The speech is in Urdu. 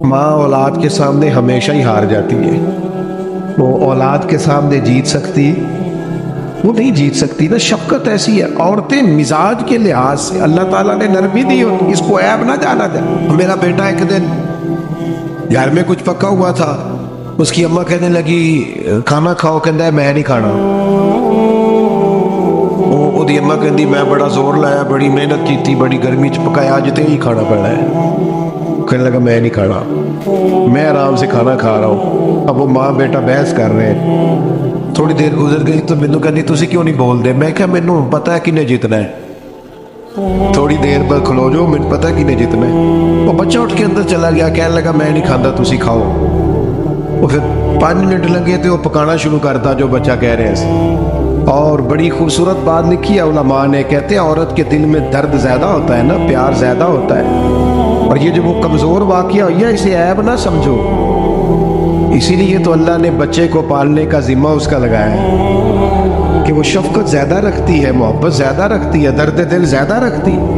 ماں اولاد کے سامنے ہمیشہ ہی ہار جاتی ہے۔ وہ اولاد کے سامنے جیت سکتی، وہ نہیں جیت سکتی نا۔ شفقت ایسی ہے، عورتیں مزاج کے لحاظ سے اللہ تعالیٰ نے نرمی دی ہوتی، اس کو عیب نہ جانا جائے۔ میرا بیٹا ایک دن گھر میں کچھ پکا ہوا تھا، اس کی اماں کہنے لگی کھانا کھاؤ، کہندا ہے میں نہیں کھانا۔ وہ دی اماں کہندی میں بڑا زور لایا، بڑی محنت کی تھی، بڑی گرمی چ پکایا، اج تے ہی کھانا پڑا ہے۔ کہنے لگا میں نہیں کھانا، میں آرام سے کھانا کھا رہا ہوں۔ اب وہ ماں بیٹا بحث کر رہے ہیں۔ تھوڑی دیر گزر گئی تو مینوں کہندی تسی کیوں نہیں بول دے؟ میں کہا مینوں پتہ ہے کنے جیتنا ہے، تھوڑی دیر بعد کھلو جو، مجھے پتہ ہے کنے جیتنا ہے۔ وہ بچہ اٹھ کے اندر چلا گیا، کہنے لگا میں نہیں کھانا، تسی کھاؤ۔ وہ پھر 5 منٹ لگے تو وہ پکانا شروع کرتا جو بچہ کہہ رہے ہیں۔ اور بڑی خوبصورت بات لکھی ہے علماء نے، کہتے ہیں عورت کے دل میں درد زیادہ ہوتا ہے نا، پیار زیادہ ہوتا ہے، اور یہ جو وہ کمزور واقعہ ہوئی ہے اسے عیب نہ سمجھو۔ اسی لیے تو اللہ نے بچے کو پالنے کا ذمہ اس کا لگایا ہے کہ وہ شفقت زیادہ رکھتی ہے، محبت زیادہ رکھتی ہے، درد دل زیادہ رکھتی ہے۔